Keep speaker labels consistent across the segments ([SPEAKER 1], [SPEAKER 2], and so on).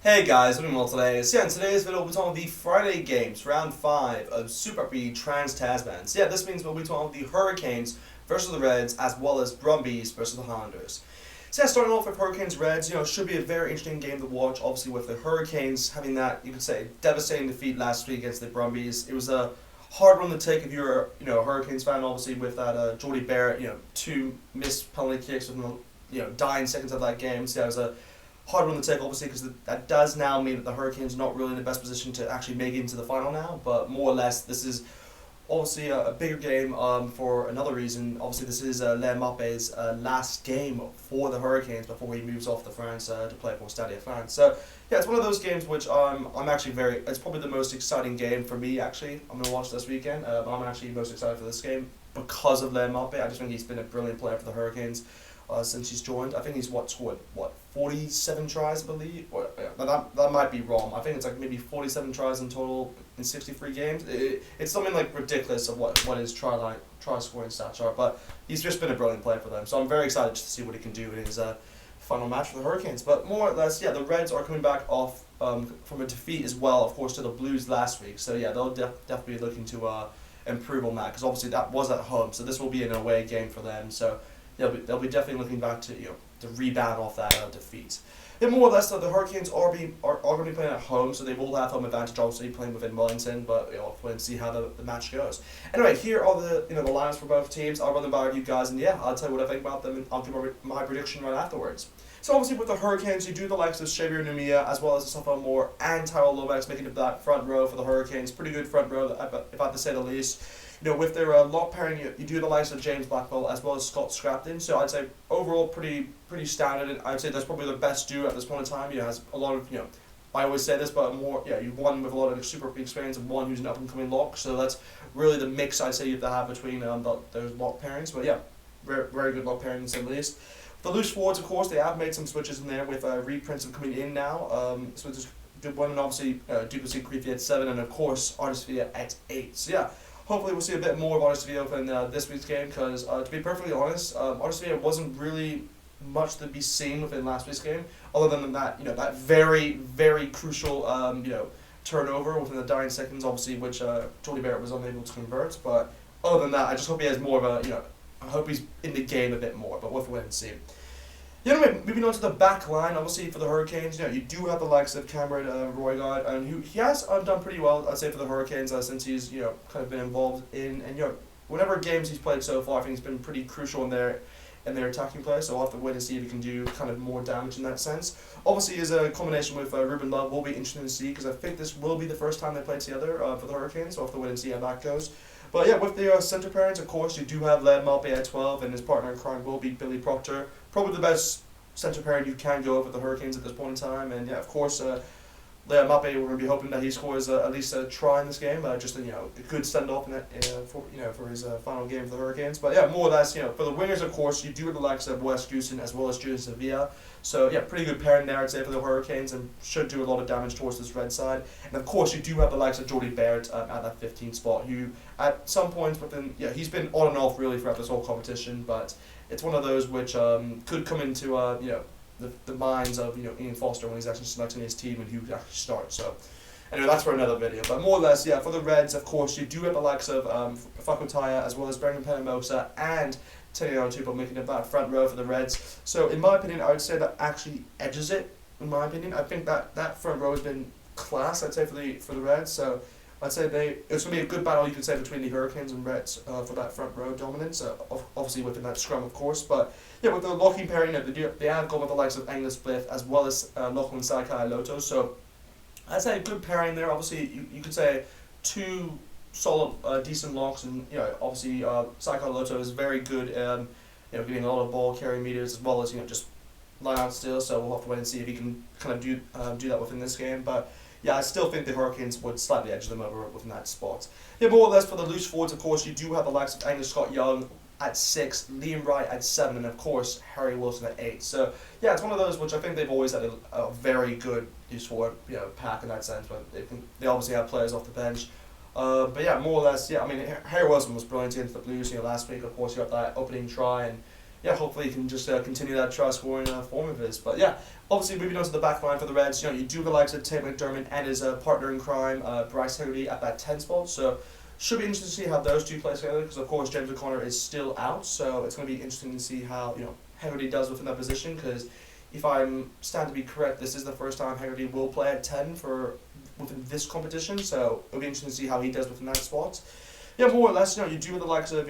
[SPEAKER 1] Hey guys, what are you doing well today? So in today's video we'll be talking the Friday games, round 5 of Super Rugby Trans-Tasman. So this means we'll be talking the Hurricanes versus the Reds as well as Brumbies versus the Highlanders. So starting off with Hurricanes Reds, should be a very interesting game to watch, obviously with the Hurricanes having that, you could say, devastating defeat last week against the Brumbies. It was a hard one to take if you're a Hurricanes fan, obviously with that Jordy Barrett, 2 missed penalty kicks within the dying seconds of that game. So it was a hard one to take, obviously, because that does now mean that the Hurricanes are not really in the best position to actually make it into the final now. But more or less, this is obviously a bigger game for another reason. Obviously, this is Mbappé's last game for the Hurricanes before he moves off to France to play for Stade France. So it's one of those games which I'm actually it's probably the most exciting game for me, actually. I'm going to watch this weekend, but I'm actually most excited for this game because of Mbappé. I just think he's been a brilliant player for the Hurricanes. Since he's joined, I think he's scored 47 tries, I believe. That might be wrong. I think it's like maybe 47 tries in total in 63 games. It's something like ridiculous of what his try scoring stats are. But he's just been a brilliant player for them. So I'm very excited to see what he can do in his final match for the Hurricanes. But more or less, the Reds are coming back off from a defeat as well, of course, to the Blues last week. So they'll definitely be looking to improve on that because obviously that was at home. So this will be an away game for them. So they'll be definitely looking back to to rebound off that defeat. And more or less, the Hurricanes are going to be playing at home, so they will have home advantage, obviously playing within Wellington. But we'll wait and see how the match goes. Anyway, here are the the lineups for both teams. I'll run them by you guys, and I'll tell you what I think about them, and I'll give my prediction right afterwards. So obviously with the Hurricanes, you do the likes of Xavier Numia as well as Safa Moore and Tyrell Lomax making up that front row for the Hurricanes. Pretty good front row, if I have to say the least. With their lock pairing, you do the likes of James Blackwell as well as Scott Scrapton. So I'd say overall pretty standard. And I'd say that's probably the best duo at this point in time. Has a lot of I always say this, but more you one with a lot of super experience and one who's an up and coming lock. So that's really the mix I'd say you have to have between those lock pairings. But very good lock pairings at least. The loose forwards, of course, they have made some switches in there with Reed Princeton coming in now. So it's a good one, and obviously Duplessis Creepy at 7, and of course Artis Villa at 8. So hopefully we'll see a bit more of Artis Villa in this week's game because to be perfectly honest, Artis Villa wasn't really much to be seen within last week's game, other than that that very crucial turnover within the dying seconds, obviously, which Jordy Barrett was unable to convert. But other than that, I just hope he has more of a I hope he's in the game a bit more, but we'll have to wait and see. Moving on to the back line, obviously for the Hurricanes, you do have the likes of Cameron Roygard, and who he has done pretty well, I'd say, for the Hurricanes since he's kind of been involved in, and whatever games he's played so far, I think he's been pretty crucial in their attacking play. So I'll have to wait and see if he can do kind of more damage in that sense. Obviously, his combination with Ruben Love will be interesting to see because I think this will be the first time they play together for the Hurricanes. So I'll have to wait and see how that goes. But with the centre pairings, of course, you do have Len Malpe at 12, and his partner in crime will be Billy Proctor. Probably the best centre pairing you can go with the Hurricanes at this point in time. And of course, Len Malpe, we're going to be hoping that he scores at least a try in this game, just a good send off for his final game for the Hurricanes. But more or less, for the wingers, of course, you do have the likes of Wes Goosen as well as Julian Sevilla. So pretty good pairing there, I'd say, for the Hurricanes, and should do a lot of damage towards this red side. And of course, you do have the likes of Jordy Barrett at that 15 spot, who at some points within he's been on and off really throughout this whole competition, but it's one of those which could come into the minds of Ian Foster when he's actually selecting his team and who could actually start. So anyway, that's for another video. But more or less, for the Reds, of course, you do have the likes of Fakotaya as well as Brendan Penamosa and Tenio Tupo making up that front row for the Reds. So in my opinion, I would say that actually edges it. In my opinion, I think that front row has been class, I'd say, for the Reds. So I'd say it's going to be a good battle, you could say, between the Hurricanes and Reds for that front row dominance, obviously within that scrum, of course. But with the locking pairing, they have gone with the likes of Angus Spliff as well as Lachlan Sakai Loto. So I'd say a good pairing there. Obviously, you could say two solid, decent locks, and obviously Sakai Loto is very good, getting a lot of ball carrying meters as well as just line out still. So we'll have to wait and see if he can kind of do that within this game. But I still think the Hurricanes would slightly edge them over within that spot. More or less for the loose forwards, of course, you do have the likes of Angus Scott Young at 6, Liam Wright at 7, and of course Harry Wilson at 8. So it's one of those which I think they've always had a very good loose forward pack in that sense. But they obviously have players off the bench. But more or less, I mean, Harry Wilson was brilliant into the Blues last week. Of course, he got that opening try, and yeah, hopefully he can just continue that try scoring form of his. But yeah, obviously moving on to the back line for the Reds, you do the likes of Tate McDermott and his partner in crime, Bryce Hegarty, at that 10 spot. So should be interesting to see how those two play together, because of course James O'Connor is still out, so it's going to be interesting to see how Hegarty does within that position. Because if I'm stand to be correct, this is the first time Hegarty will play at 10 for within this competition, so it'll be interesting to see how he does within that spot. Yeah, more or less, you do with the likes of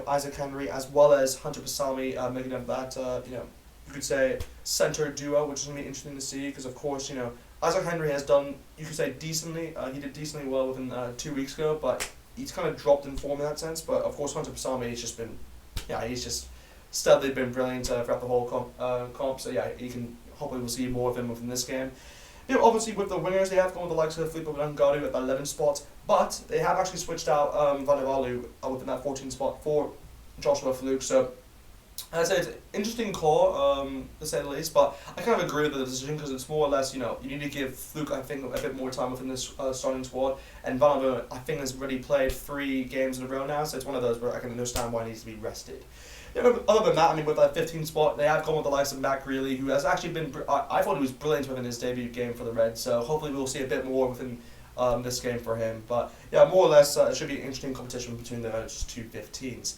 [SPEAKER 1] Isaac Henry as well as Hunter Pasami making up that you could say center duo, which is gonna be interesting to see, because of course Isaac Henry has done, you could say, decently. He did decently well within 2 weeks ago, but he's kind of dropped in form in that sense. But of course Hunter Pasami has just been, he's just steadily been brilliant throughout the whole comp. So yeah, hopefully we'll see more of him within this game. Obviously with the wingers, they have gone with the likes of Filippo Langadu at the 11 spot, but they have actually switched out Vanivalu within that 14 spot for Joshua Fluke. So I'd say it's an interesting call, to say the least, but I kind of agree with the decision, because it's more or less, you need to give Fluke, I think, a bit more time within this starting squad, and Vanivalu, I think, has already played 3 games in a row now, so it's one of those where I can understand why he needs to be rested. Other than that, with that 15 spot, they have gone with the likes of Matt Greeley, who has actually been, I thought he was brilliant within his debut game for the Reds, so hopefully we'll see a bit more within this game for him. But yeah, more or less, it should be an interesting competition between the two 15s.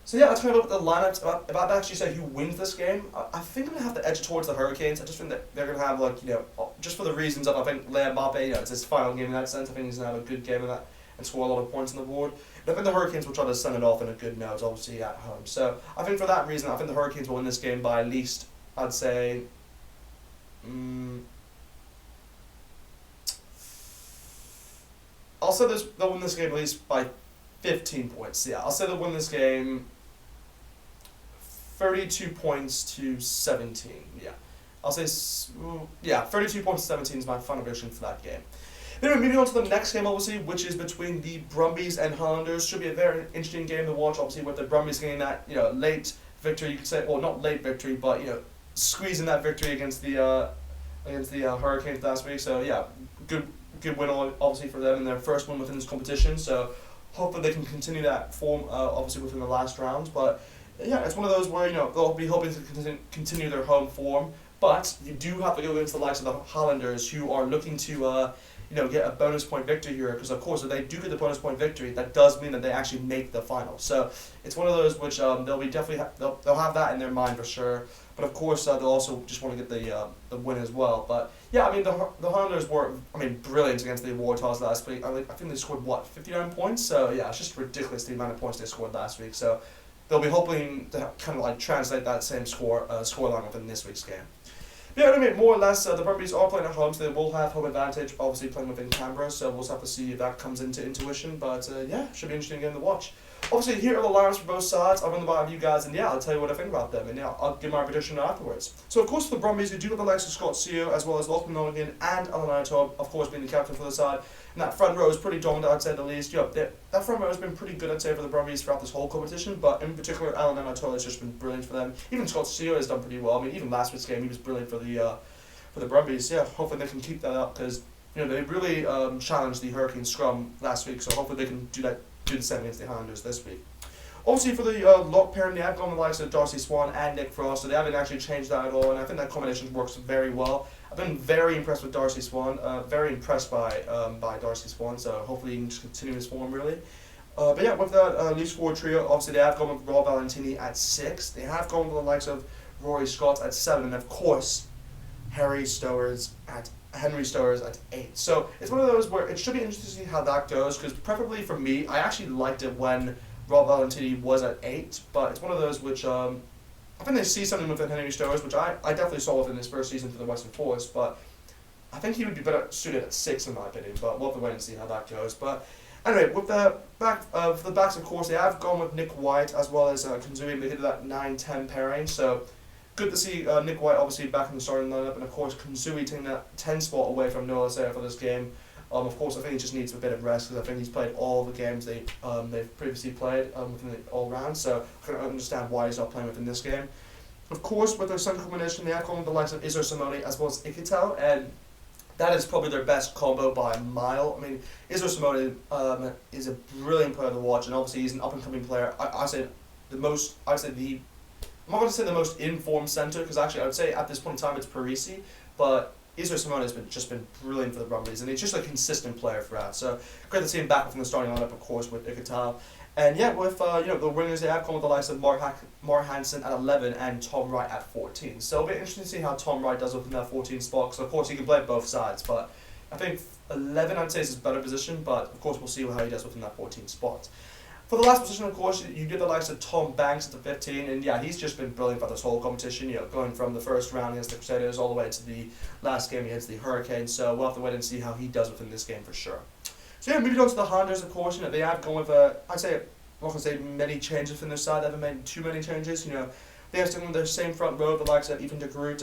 [SPEAKER 1] So yeah, that's kind of about the lineups. If I had to actually say who wins this game, I think I'm going to have to edge towards the Hurricanes. I just think that they're going to have, just for the reasons of, I think, Liam Mbappe, it's his final game in that sense. I think he's going to have a good game in that and score a lot of points on the board. And I think the Hurricanes will try to send it off in a good note, obviously, at home. So I think for that reason, I think the Hurricanes will win this game by at least, I'd say, I'll say they'll win this game at least by 15 points. Yeah, I'll say they'll win this game 32 points to 17. Yeah, I'll say 32 points to 17 is my final prediction for that game. Anyway, moving on to the next game, obviously, which is between the Brumbies and Highlanders. Should be a very interesting game to watch, obviously, with the Brumbies getting that late victory, you could say, or not late victory, but squeezing that victory against the Hurricanes last week. So yeah, good win obviously for them in their first win within this competition. So hopefully they can continue that form obviously within the last round. But yeah, it's one of those where they'll be hoping to continue their home form, but you do have to go against the likes of the Highlanders, who are looking to get a bonus point victory here, because of course if they do get the bonus point victory, that does mean that they actually make the final. So it's one of those which they'll be definitely they'll have that in their mind for sure. But of course they'll also just want to get the win as well. But yeah, the Highlanders were brilliant against the Waratahs last week. I think they scored 59 points. So yeah, it's just ridiculous the amount of points they scored last week. So they'll be hoping to kind of translate that same scoreline within this week's game. Yeah, more or less, the Brumbies are playing at home, so they will have home advantage, obviously playing within Canberra, so we'll just have to see if that comes into intuition, but yeah, should be interesting game to watch. Obviously, here are the lineups for both sides. I'll run them by you guys, and yeah, I'll tell you what I think about them, and yeah, I'll give my prediction afterwards. So, of course, for the Brumbies, we do have the likes of Scott Seo, as well as Lachlan Lonergan and Alan Itob, of course, being the captain for the side. And that front row is pretty dominant, I'd say, the least. That front row has been pretty good, I'd say, for the Brumbies throughout this whole competition, but in particular, Alan Itob has just been brilliant for them. Even Scott Seo has done pretty well. Even last week's game, he was brilliant for the Brumbies. Yeah, hopefully they can keep that up, because they really challenged the Hurricane scrum last week, so hopefully they can do the same against the Highlanders this week. Obviously for the lock pairing, they have gone with the likes of Darcy Swan and Nick Frost, so they haven't actually changed that at all, and I think that combination works very well. I've been very impressed with Darcy Swan, very impressed by Darcy Swan, so hopefully he can just continue his form really. But yeah, with that loose forward trio, obviously they have gone with Rob Valentini at 6, they have gone with the likes of Rory Scott at 7, and of course Henry Stowers at 8. So it's one of those where it should be interesting to see how that goes, because preferably for me, I actually liked it when Rob Valentini was at 8, but it's one of those which I think they see something within Henry Stowers, which I definitely saw within his first season for the Western Force, but I think he would be better suited at 6 in my opinion, but we'll have to wait and see how that goes. But anyway, with the for the backs, of course, they have gone with Nick White as well as Kanzui. They did that 9-10 pairing, so good to see Nick White obviously back in the starting lineup, and of course Kanzui taking that 10 spot away from Noah Sarah for this game. Of course, I think he just needs a bit of rest, because I think he's played all the games they've previously played within the all round, so I can understand why he's not playing within this game. Of course, with their central combination, they have gone with the likes of Izzo Simone as well as Ikitel, and that is probably their best combo by a mile. Izzo Simone is a brilliant player to watch, and obviously he's an up and coming player. I'd say the I'm not going to say the most informed centre, because actually I would say at this point in time it's Parisi, but Israel Simone has just been brilliant for the Brumbies, and he's just a consistent player throughout. So great to see him back from the starting lineup, of course, with Ikatal. And yeah, with the wingers they have come with the likes of Mark Hansen at 11 and Tom Wright at 14. So it'll be interesting to see how Tom Wright does within that 14 spot, because of course he can play both sides, but I think 11 I'd say is his better position, but of course we'll see how he does within that 14 spot. For the last position, of course, you get the likes of Tom Banks at the 15, and yeah, he's just been brilliant for this whole competition, going from the first round against the Crusaders all the way to the last game against the Hurricanes, so we'll have to wait and see how he does within this game for sure. So yeah, moving on to the Highlanders, of course, they have gone with, I'd say, I'm not going to say many changes from their side, they haven't made too many changes, they are sticking with their same front row, the likes of Ethan de Groot,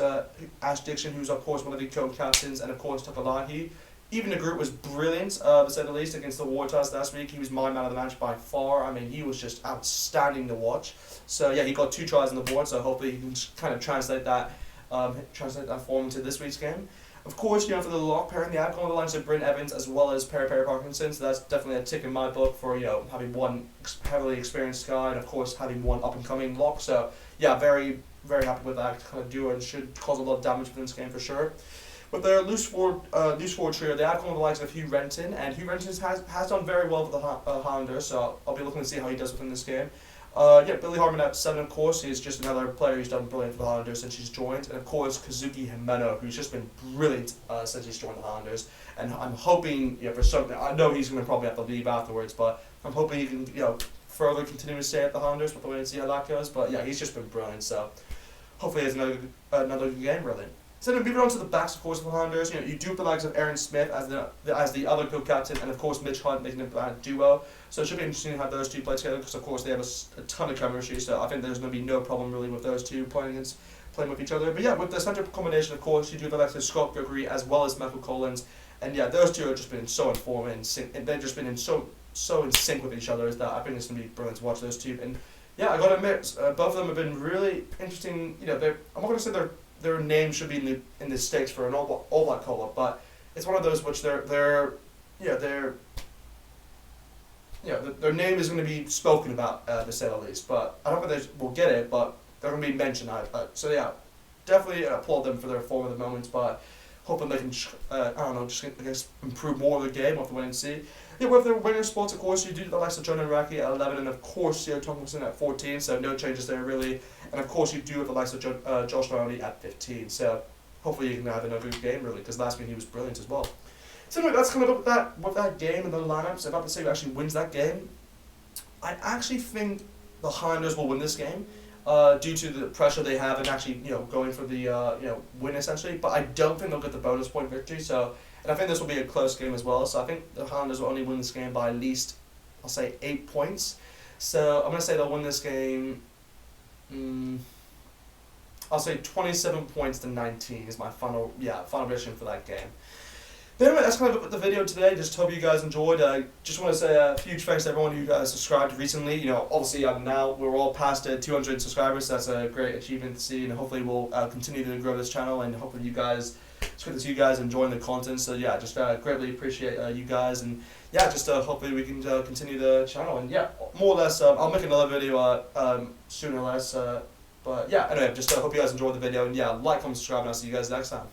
[SPEAKER 1] Ash Dixon, who's of course one of the co-captains, and of course Takalahi. Even de Groot was brilliant, to say the least, against the Waratahs last week. He was my man of the match by far. I mean, he was just outstanding to watch. So yeah, he got 2 tries on the board. So hopefully he can kind of translate that form into this week's game. Of course, for the lock pairing, they have gone with the lines of Bryn Evans as well as Perry Parkinson. So that's definitely a tick in my book for having one heavily experienced guy and of course having one up and coming lock. So yeah, very very happy with that kind of duo and should cause a lot of damage within this game for sure. With their loose forward trio, they have come with the likes of Hugh Renton, and Hugh Renton has done very well for the Highlanders, so I'll be looking to see how he does within this game. Billy Harmon at 7, of course, he's just another player who's done brilliant for the Highlanders since he's joined, and of course Kazuki Himeno, who's just been brilliant since he's joined the Highlanders, and I'm hoping, for something, I know he's going to probably have to leave afterwards, but I'm hoping he can, further continue to stay at the Highlanders, but we'll wait and see how that goes, but yeah, he's just been brilliant, so hopefully he has another good game, really. So then moving on to the backs, of course, of the Highlanders, you do have the likes of Aaron Smith as the other co-captain, and of course Mitch Hunt making a bad duo. So it should be interesting to have those two play together, because of course they have a ton of chemistry. So I think there's going to be no problem really with those two playing with each other. But yeah, with the centre combination, of course, you do have the likes of Scott Gregory as well as Michael Collins, and yeah, those two have just been so informed and they've just been so in sync with each other that I think it's going to be brilliant to watch those two. And yeah, I got to admit, both of them have been really interesting. I'm not going to say their name should be in the stakes for an all black call-up, but it's one of those which their name is going to be spoken about, to say the least. But I don't think they will get it, but they're going to be mentioned. So yeah, definitely applaud them for their form of the moments, but hoping they can, just improve more of the game. We'll have to wait and see. Yeah, with their winner spots, of course, you do the likes of John Iraqi at 11, and of course, Theo Tomlinson at 14, so no changes there, really. And of course, you do have the likes of Josh Downey at 15, so hopefully you can have another good game, really, because last week he was brilliant as well. So anyway, that's kind of with that game and the lineups. If I have to say who actually wins that game, I actually think the Highlanders will win this game, due to the pressure they have and actually, going for the, win essentially. But I don't think they'll get the bonus point victory, so... And I think this will be a close game as well, so I think the Highlanders will only win this game by at least, I'll say, 8 points. So I'm going to say they'll win this game, I'll say 27 points to 19 is my final prediction for that game. But anyway, that's kind of the video today. Just hope you guys enjoyed. Just want to say a huge thanks to everyone who subscribed recently. Obviously now we're all past 200 subscribers, so that's a great achievement to see, and hopefully we'll continue to grow this channel, and hopefully it's good to see you guys enjoying the content. So yeah, just greatly appreciate you guys, and yeah, just hopefully we can continue the channel, and yeah, more or less I'll make another video soon or less. But yeah, anyway, just hope you guys enjoyed the video, and yeah, like, comment, subscribe, and I'll see you guys next time.